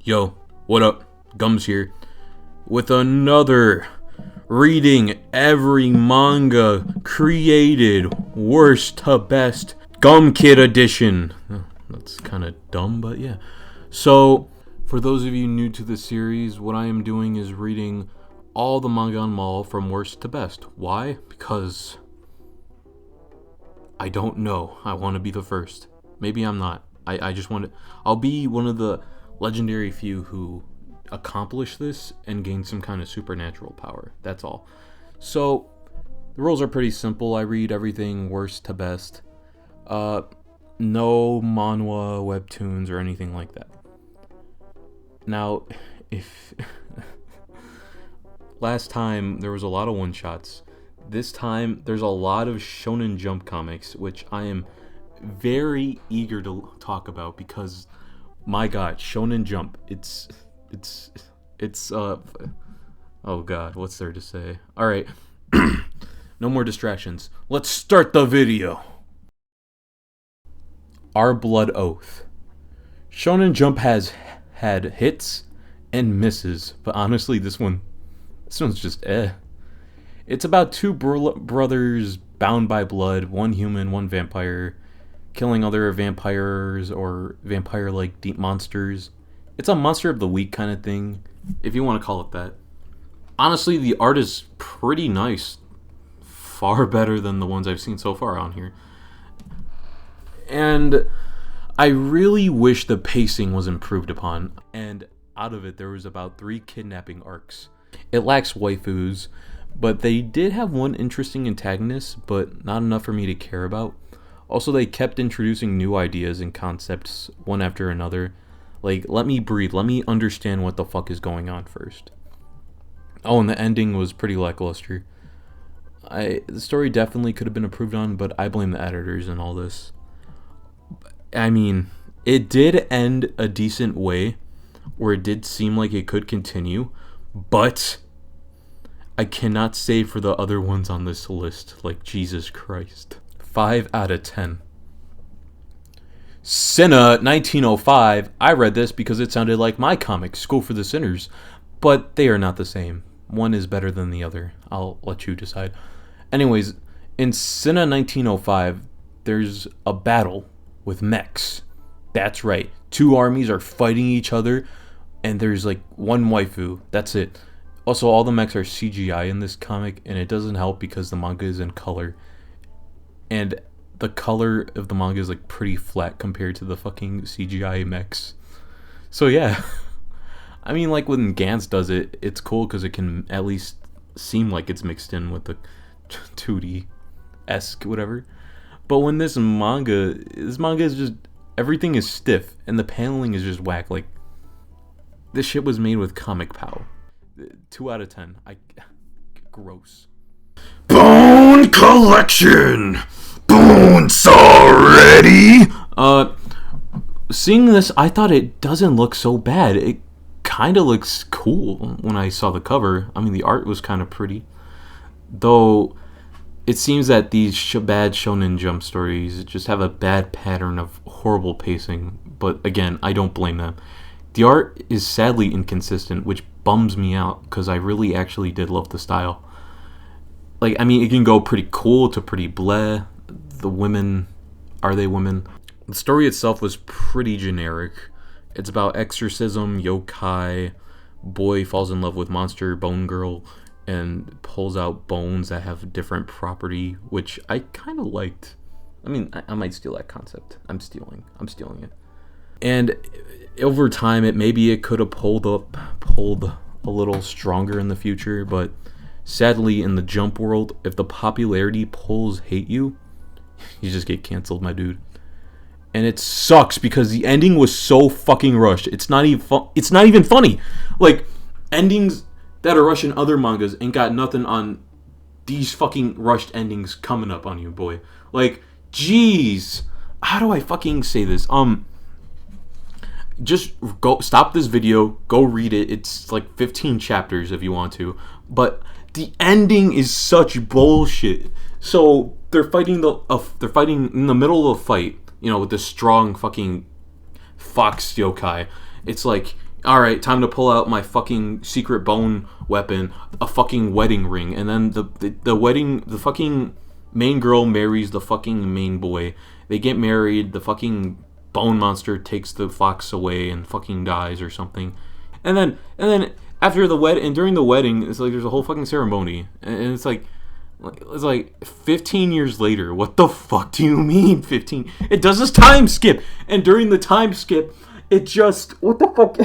Yo, what up? Gums here with another reading every manga created worst to best Gum Kid edition. That's kind of dumb, but yeah. So, for those of you new to the series, what I am doing is reading all the manga on Mall from worst to best. Why? Because I don't know. I want to be the first. Maybe I'm not. I just want to. I'll be one of the legendary few who accomplish this and gain some kind of supernatural power. That's all. So the rules are pretty simple. I read everything worst to best. No manhwa, webtoons, or anything like that. Now, if last time there was a lot of one-shots, this time there's a lot of Shonen Jump comics, which I am very eager to talk about because, my God, Shonen Jump, it's oh God, what's there to say? All right, no more distractions. Let's start the video. Our Blood Oath. Shonen Jump has had hits and misses, but honestly, this one's just eh. It's about two brothers bound by blood, one human, one vampire, killing other vampires or vampire-like deep monsters. It's a monster of the week kind of thing, if you want to call it that. Honestly, the art is pretty nice. Far better than the ones I've seen so far on here. And I really wish the pacing was improved upon. And out of it, there was about 3 kidnapping arcs. It lacks waifus, but they did have one interesting antagonist, but not enough for me to care about. Also, they kept introducing new ideas and concepts one after another. Like, let me breathe. Let me understand what the fuck is going on first. Oh, and the ending was pretty lackluster. The story definitely could have been improved on, but I blame the editors in all this. I mean, it did end a decent way, where it did seem like it could continue, but I cannot say for the other ones on this list. Like, Jesus Christ. 5 out of 10. SiNNa 1905. I read this because it sounded like my comic, School for the Sinners, but they are not the same. One is better than the other. I'll let you decide. Anyways, in SiNNa 1905, there's a battle with mechs. That's right. 2 armies are fighting each other, and there's like one waifu. That's it. Also, all the mechs are CGI in this comic, and it doesn't help because the manga is in color. And the color of the manga is like pretty flat compared to the fucking CGI mechs. So yeah. I mean, like when Gantz does it, it's cool because it can at least seem like it's mixed in with the 2D-esque whatever. But when this manga is just, everything is stiff and the paneling is just whack. Like, this shit was made with comic pow. 2 out of 10. Gross. Bone Collection! Bones already! Seeing this, I thought it doesn't look so bad. It kind of looks cool when I saw the cover. I mean, the art was kind of pretty. Though, it seems that these bad Shonen Jump stories just have a bad pattern of horrible pacing. But again, I don't blame them. The art is sadly inconsistent, which bums me out, because I really actually did love the style. Like, I mean, it can go pretty cool to pretty bleh. The women, are they women? The story itself was pretty generic. It's about exorcism, yokai, boy falls in love with monster bone girl, and pulls out bones that have different property, which I kind of liked. I mean, I might steal that concept. I'm stealing it. And over time, it could have pulled a little stronger in the future, but sadly, in the Jump world, if the popularity polls hate you, you just get canceled, my dude. And it sucks because the ending was so fucking rushed. It's not even funny. Like, endings that are rushed in other mangas ain't got nothing on these fucking rushed endings coming up on you, boy. Like, jeez. How do I fucking say this? Just go stop this video, go read it. It's like 15 chapters if you want to. But the ending is such bullshit. So they're fighting in the middle of a fight, you know, with this strong fucking fox yokai. It's like Alright, time to pull out my fucking secret bone weapon, a fucking wedding ring. And then the fucking main girl marries the fucking main boy. They get married, the fucking bone monster takes the fox away and fucking dies or something. And then after the wedding, and during the wedding, it's like there's a whole fucking ceremony. And it's like 15 years later. What the fuck do you mean 15? It does this time skip. And during the time skip, it just, what the fuck?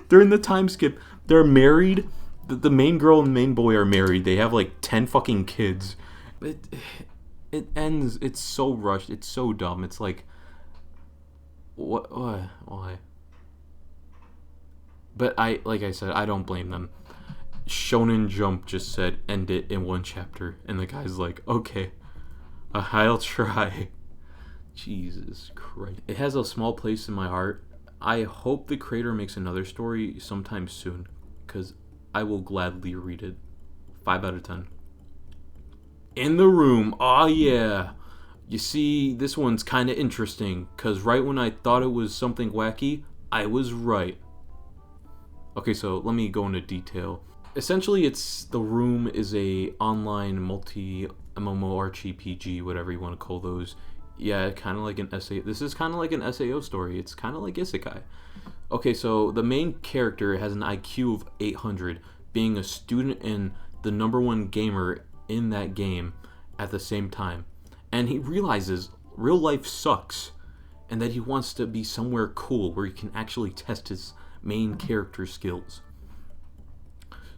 During the time skip, they're married. The main girl and main boy are married. They have like 10 fucking kids. It ends. It's so rushed. It's so dumb. It's like, what? Why? But like I said, I don't blame them. Shonen Jump just said end it in one chapter, and the guy's like, okay, I'll try. Jesus Christ. It has a small place in my heart. I hope the creator makes another story sometime soon, because I will gladly read it. 5 out of 10. In the Room. Oh yeah. You see, this one's kind of interesting, because right when I thought it was something wacky, I was right. Okay, so let me go into detail. Essentially, The Room is a online multi-MMORPG, whatever you want to call those. Yeah, kind of like an SA. This is kind of like an SAO story. It's kind of like Isekai. Okay, so the main character has an IQ of 800, being a student and the #1 gamer in that game at the same time. And he realizes real life sucks, and that he wants to be somewhere cool where he can actually test his main character skills.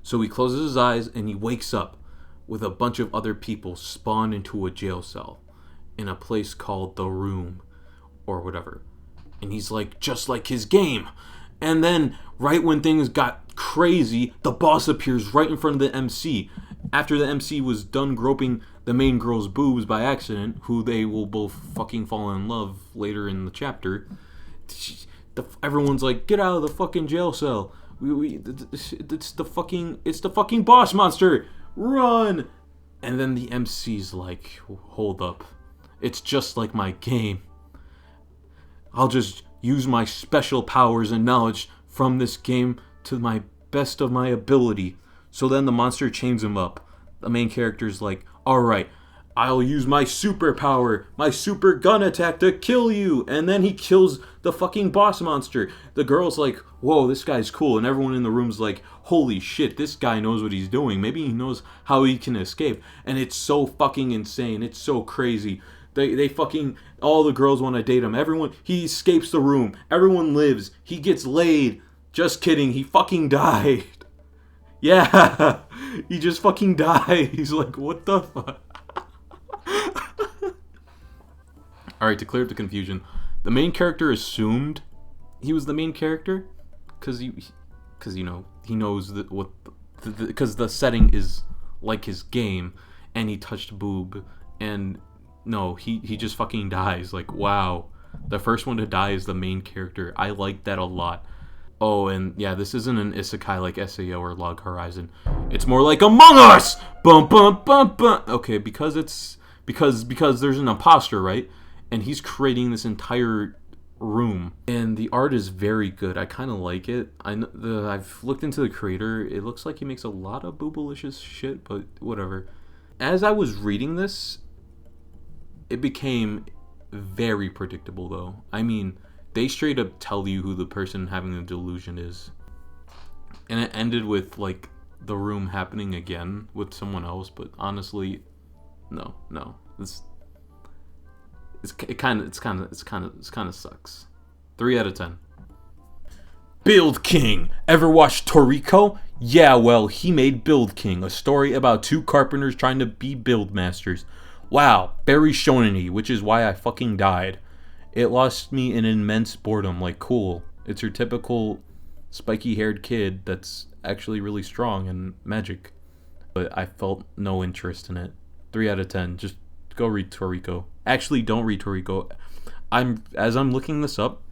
So he closes his eyes and he wakes up with a bunch of other people spawned into a jail cell in a place called The Room or whatever. And he's like, just like his game. And then right when things got crazy, the boss appears right in front of the MC. After the MC was done groping the main girl's boobs by accident, who they will both fucking fall in love later in the chapter, everyone's like, get out of the fucking jail cell. It's the fucking boss monster. Run! And then the MC's like, hold up. It's just like my game. I'll just use my special powers and knowledge from this game to my best of my ability. So then the monster chains him up. The main character's like, alright, I'll use my superpower, my super gun attack to kill you. And then he kills the fucking boss monster. The girl's like, whoa, this guy's cool. And everyone in the room's like, holy shit, this guy knows what he's doing. Maybe he knows how he can escape. And it's so fucking insane. It's so crazy. They fucking, all the girls want to date him. Everyone, he escapes the room. Everyone lives. He gets laid. Just kidding. He fucking died. Yeah. He just fucking died. He's like, what the fuck? Alright, to clear up the confusion, the main character assumed he was the main character because you know, he knows that because the setting is like his game, and he touched boob, and no, he just fucking dies. Like, wow, the first one to die is the main character. I like that a lot. Oh, and yeah, this isn't an isekai like SAO or Log Horizon. It's more like Among Us. Bum bum bum bum. Okay, because there's an imposter, right? And he's creating this entire room, and the art is very good. I kind of like it. I've looked into the creator. It looks like he makes a lot of boobalicious shit, but whatever. As I was reading this, it became very predictable, though. I mean, they straight up tell you who the person having the delusion is, and it ended with like the room happening again with someone else. But honestly, no, it kind of sucks. 3 out of 10. Build King. Ever watched Toriko? Yeah, well, he made Build King, a story about 2 carpenters trying to be build masters. Wow, very shonen-y, which is why I fucking died. It lost me in immense boredom. Like, cool. It's your typical spiky-haired kid that's actually really strong and magic. But I felt no interest in it. 3 out of 10. Just go read Toriko. Actually, don't read Toriko. As I'm looking this up,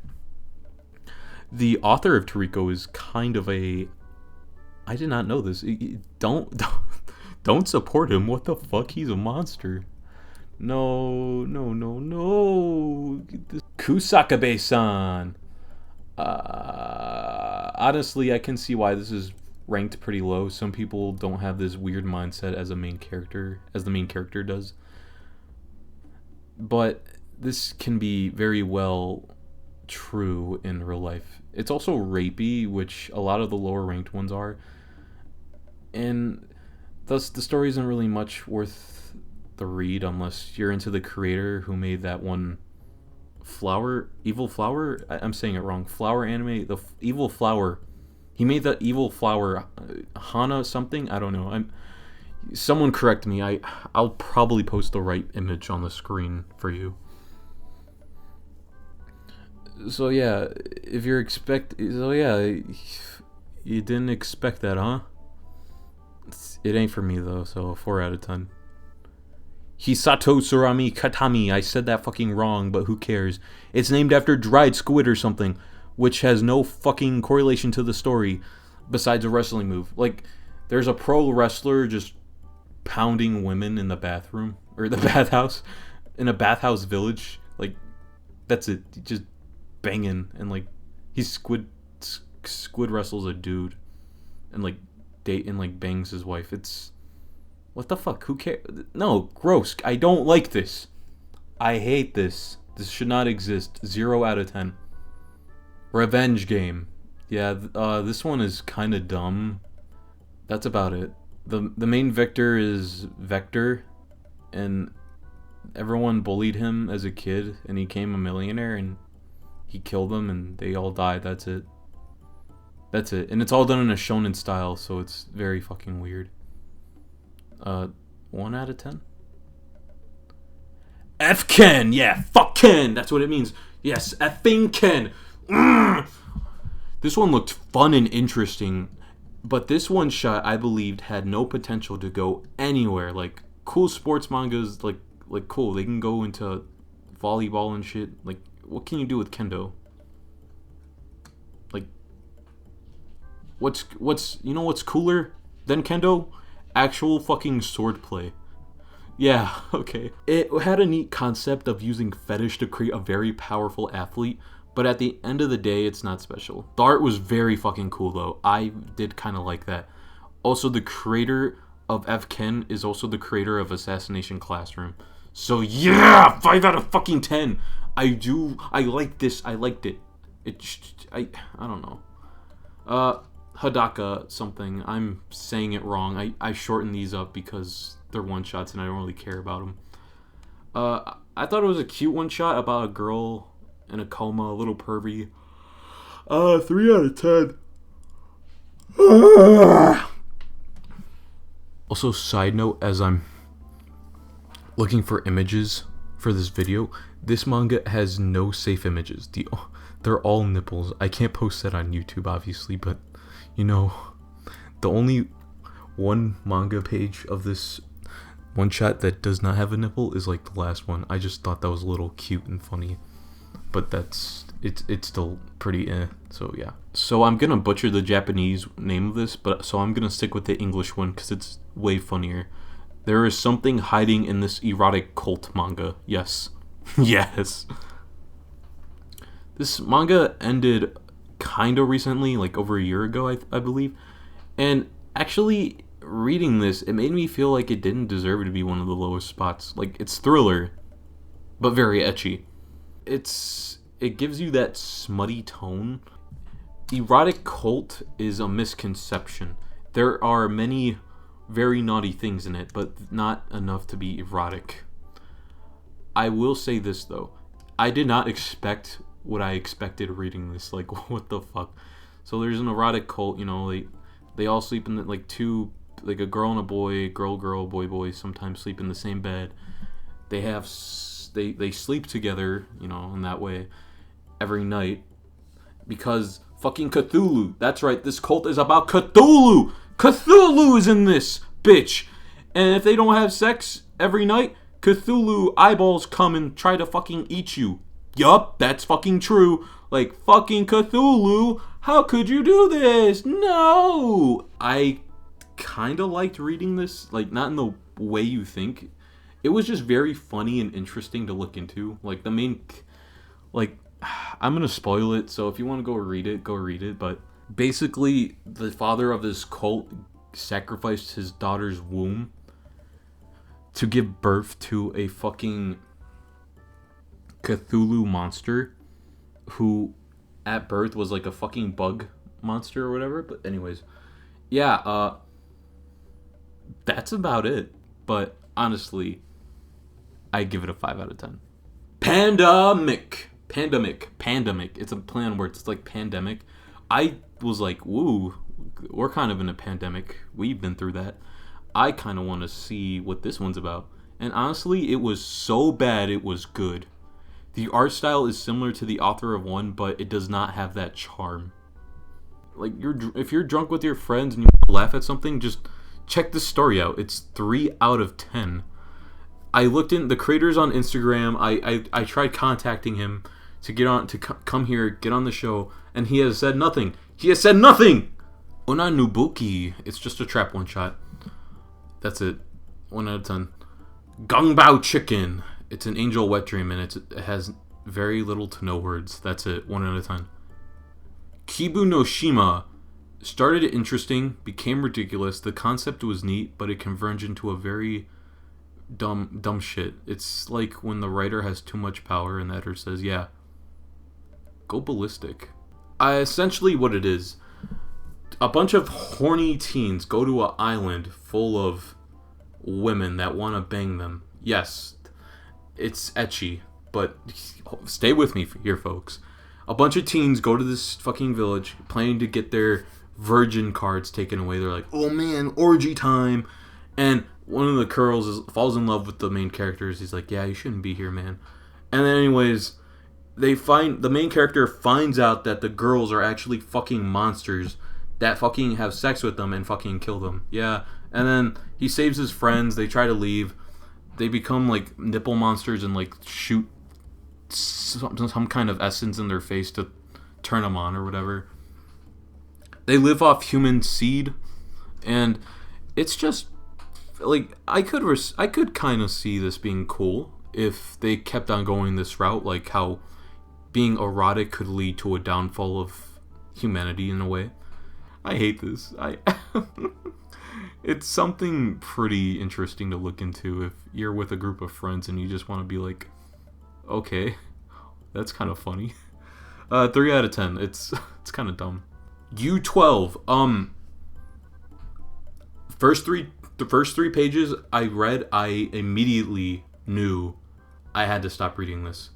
the author of Toriko is kind of a... I did not know this. Don't support him. What the fuck? He's a monster. No. Kusakabe-san. Honestly, I can see why this is ranked pretty low. Some people don't have this weird mindset as the main character does. But this can be very well true in real life. It's also rapey, which a lot of the lower ranked ones are. And thus the story isn't really much worth the read unless you're into the creator who made that one Evil Flower? I'm saying it wrong. Flower anime, the Evil Flower. He made that Evil Flower, Hana something? I don't know. Someone correct me. I'll probably post the right image on the screen for you. So yeah, you didn't expect that, huh? It ain't for me though, so 4 out of 10. Hissatsu Surume Katame. I said that fucking wrong, but who cares? It's named after dried squid or something, which has no fucking correlation to the story besides a wrestling move. Like, there's a pro wrestler just pounding women in the bathroom, or the bathhouse, in a bathhouse village. Like, that's it. Just banging, and like, squid wrestles a dude, and like, bangs his wife. It's... what the fuck? Who cares? No, gross. I don't like this. I hate this. This should not exist. 0 out of 10. Revenge game. Yeah, this one is kind of dumb. That's about it. The main victor is Vector, and everyone bullied him as a kid, and he became a millionaire, and he killed them, and they all died. That's it. That's it. And it's all done in a shonen style, so it's very fucking weird. 1 out of 10? F Ken! Yeah, fuck Ken! That's what it means. Yes, effing Ken! This one looked fun and interesting, but this one shot, I believed, had no potential to go anywhere. Like, cool sports mangas, like cool. They can go into volleyball and shit. Like, what can you do with kendo? Like, you know what's cooler than kendo? Actual fucking swordplay. Yeah, okay. It had a neat concept of using fetish to create a very powerful athlete, but at the end of the day, it's not special. The art was very fucking cool, though. I did kind of like that. Also, the creator of F. Ken is also the creator of Assassination Classroom. So yeah, 5 out of fucking 10. I like this. I liked it. I don't know. Hadaka something. I'm saying it wrong. I shorten these up because they're one-shots and I don't really care about them. I thought it was a cute one-shot about a girl in a coma, a little pervy. 3 out of 10. Also, side note, as I'm looking for images for this video, this manga has no safe images. They're all nipples. I can't post that on YouTube, obviously, but you know, the only one manga page of this one shot that does not have a nipple is like the last one. I just thought that was a little cute and funny, but it's still pretty so yeah. So I'm gonna butcher the Japanese name of this, but so I'm gonna stick with the English one because it's way funnier. There is something hiding in this erotic cult manga. Yes. Yes. This manga ended kind of recently, like over a year ago, I believe. And actually, reading this, it made me feel like it didn't deserve to be one of the lowest spots. Like, it's thriller, but very ecchi. It gives you that smutty tone. Erotic cult is a misconception. There are many very naughty things in it, but not enough to be erotic. I will say this, though. I did not expect what I expected reading this. Like, what the fuck? So there's an erotic cult, you know, they all sleep in like two, like a girl and a boy, girl, boy, sometimes sleep in the same bed. They sleep together, you know, in that way every night because fucking Cthulhu. That's right, this cult is about Cthulhu. Cthulhu is in this bitch. And if they don't have sex every night, Cthulhu eyeballs come and try to fucking eat you. Yup, that's fucking true. Like, fucking Cthulhu, how could you do this? No! I kind of liked reading this, like, not in the way you think. It was just very funny and interesting to look into. Like, the main, like, I'm gonna spoil it, so if you want to go read it, go read it. But basically, the father of this cult sacrificed his daughter's womb to give birth to a fucking Cthulhu monster who at birth was like a fucking bug monster or whatever. But anyways, yeah, that's about it. But honestly, I give it a 5 out of 10. Pandamic. It's a play on words. It's like pandemic. I was like, woo, we're kind of in a pandemic. We've been through that. I kind of want to see what this one's about. And honestly, it was so bad it was good. The art style is similar to the author of one, but it does not have that charm. Like, if you're drunk with your friends and you laugh at something, just check the story out. It's 3 out of 10. I looked in the creators on Instagram. I tried contacting him to get on to come here, get on the show, and he has said nothing. Onna no Buki. It's just a trap one shot. That's it. 1 out of 10. Gong Bao Chicken. It's an angel wet dream, and it has very little to no words. That's it. 1 out of 10. Kibou no Shima. Started interesting, became ridiculous. The concept was neat, but it converged into a very dumb shit. It's like when the writer has too much power and the editor says, yeah, go ballistic. Essentially what it is, a bunch of horny teens go to an island full of women that want to bang them. Yes, it's ecchi, but stay with me here, folks. A bunch of teens go to this fucking village planning to get their virgin cards taken away. They're like, oh man, orgy time. And one of the girls falls in love with the main characters. He's like, yeah, you shouldn't be here, man. And then anyways, the main character finds out that the girls are actually fucking monsters that fucking have sex with them and fucking kill them. Yeah. And then he saves his friends. They try to leave. They become like nipple monsters and like shoot some kind of essence in their face to turn them on or whatever. They live off human seed, and it's just like I could kind of see this being cool if they kept on going this route, like how being erotic could lead to a downfall of humanity in a way. I hate this. It's something pretty interesting to look into if you're with a group of friends and you just want to be like, okay, that's kind of funny. 3 out of 10. It's kind of dumb. U12. The first three pages I read, I immediately knew I had to stop reading this.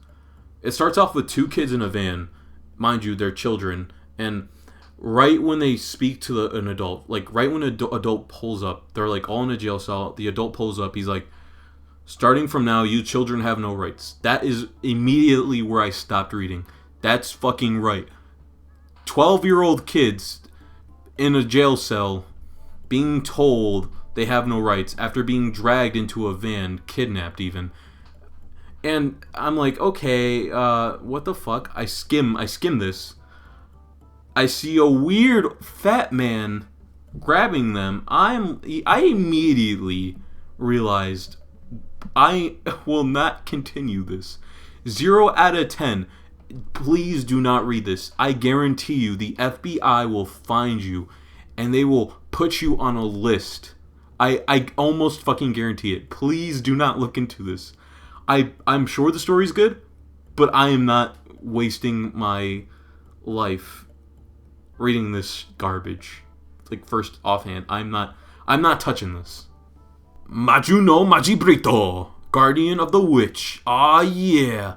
It starts off with 2 kids in a van. Mind you, they're children. And right when they speak to an adult, like right when an adult pulls up, they're like all in a jail cell. The adult pulls up. He's like, starting from now, you children have no rights. That is immediately where I stopped reading. That's fucking right. 12-year-old kids in a jail cell being told they have no rights after being dragged into a van, kidnapped even. And I'm like, okay, what the fuck? I skim this. I see a weird fat man grabbing them. I immediately realized I will not continue this. 0 out of 10. Please do not read this. I guarantee you the FBI will find you and they will put you on a list. I almost fucking guarantee it. Please do not look into this. I'm sure the story's good, but I am not wasting my life reading this garbage. Like, first offhand, I'm not touching this. Majo no Moribito, Guardian of the Witch. Ah, yeah.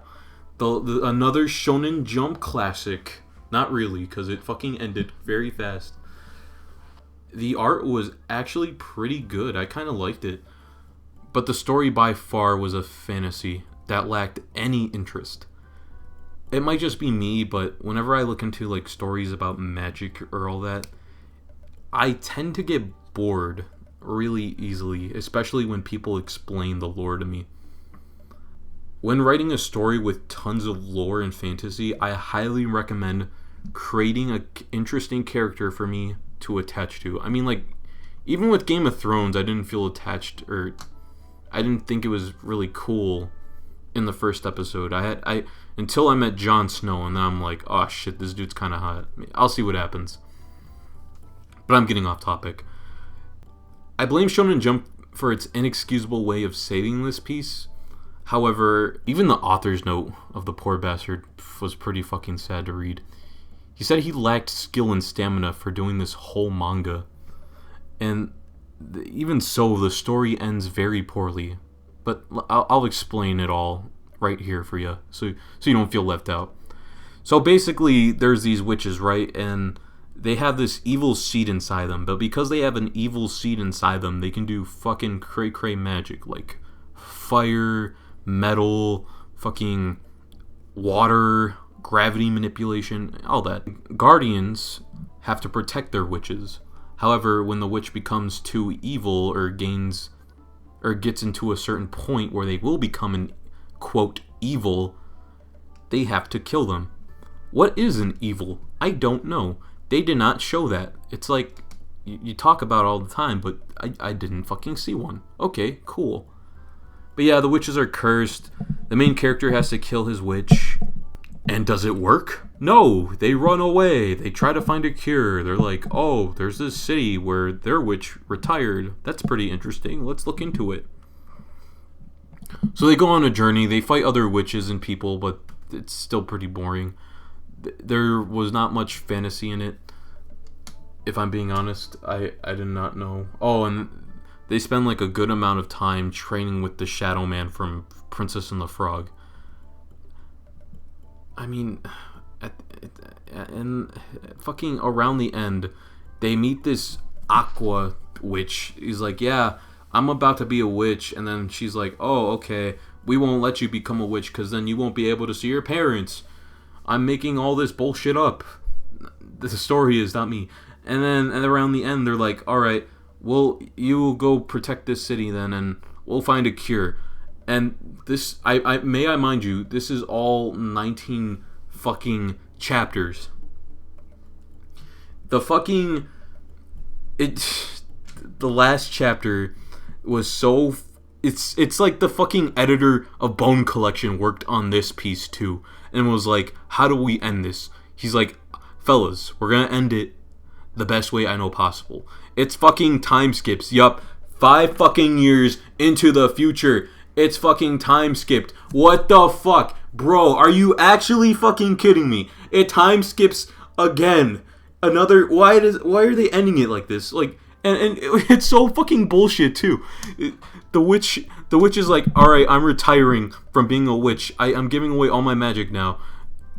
The another Shonen Jump classic. Not really, because it fucking ended very fast. The art was actually pretty good. I kind of liked it. But the story by far was a fantasy that lacked any interest. It might just be me, but whenever I look into like stories about magic or all that, I tend to get bored really easily, especially when people explain the lore to me. When writing a story with tons of lore and fantasy, I highly recommend creating an interesting character for me to attach to. I mean, like, even with Game of Thrones, I didn't feel attached, or I didn't think it was really cool in the first episode. I until I met Jon Snow, and then I'm like, oh shit, this dude's kind of hot. I'll see what happens. But I'm getting off topic. I blame Shonen Jump for its inexcusable way of saving this piece. However, even the author's note of the poor bastard was pretty fucking sad to read. He said he lacked skill and stamina for doing this whole manga. And even so, the story ends very poorly. But I'll explain it all right here for you, so you don't feel left out. So basically, there's these witches, right? And they have this evil seed inside them. But because they have an evil seed inside them, they can do fucking cray-cray magic. Like fire, metal, fucking water, gravity manipulation, all that. Guardians have to protect their witches. However, when the witch becomes too evil or gets into a certain point where they will become an, quote, evil, they have to kill them. What is an evil? I don't know. They did not show that. It's like, you talk about it all the time, but I didn't fucking see one. Okay, cool. But yeah, the witches are cursed. The main character has to kill his witch. And does it work? No, they run away. They try to find a cure. They're like, oh, there's this city where their witch retired. That's pretty interesting. Let's look into it. So they go on a journey. They fight other witches and people, but it's still pretty boring. There was not much fantasy in it. If I'm being honest, I did not know. Oh, and they spend like a good amount of time training with the Shadow Man from Princess and the Frog. I mean, and fucking around the end, they meet this Aqua witch. He's like, yeah, I'm about to be a witch. And then she's like, oh, okay, we won't let you become a witch because then you won't be able to see your parents. I'm making all this bullshit up. The story is not me. And then around the end, they're like, all right, well, you will go protect this city then, and we'll find a cure. And this, I mind you, this is all 19 fucking chapters. The last chapter was so, it's like the fucking editor of Bone Collection worked on this piece too, and was like, how do we end this? He's like, fellas, we're gonna end it the best way I know possible. It's fucking time skips. Yup, 5 fucking years into the future. It's fucking time skipped. What the fuck? Bro, are you actually fucking kidding me? It time skips again. Another, why are they ending it like this? Like, and it's so fucking bullshit too. The witch is like, alright, I'm retiring from being a witch. I'm giving away all my magic now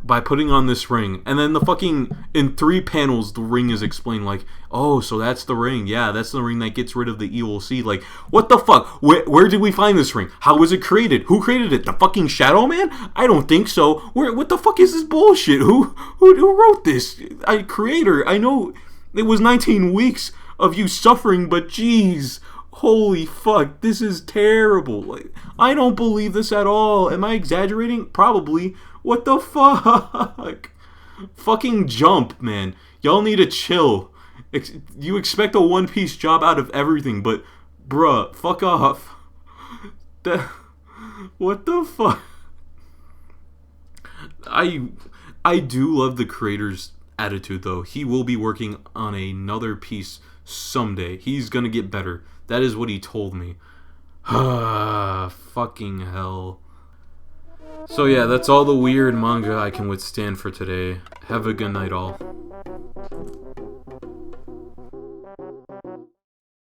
by putting on this ring. And then the fucking, in 3 panels, the ring is explained like, oh, so that's the ring. Yeah, that's the ring that gets rid of the evil seed. Like, what the fuck? Where did we find this ring? How was it created? Who created it? The fucking Shadow Man? I don't think so. What the fuck is this bullshit? Who wrote this? Creator, I know it was 19 weeks of you suffering, but jeez, holy fuck, this is terrible. Like, I don't believe this at all. Am I exaggerating? Probably. What the fuck? Fucking Jump, man. Y'all need to chill. You expect a One Piece job out of everything, but bruh, fuck off. What the fuck? I do love the creator's attitude though. He will be working on another piece someday. He's gonna get better. That is what he told me. Fucking hell. So yeah, that's all the weird manga I can withstand for today. Have a good night all.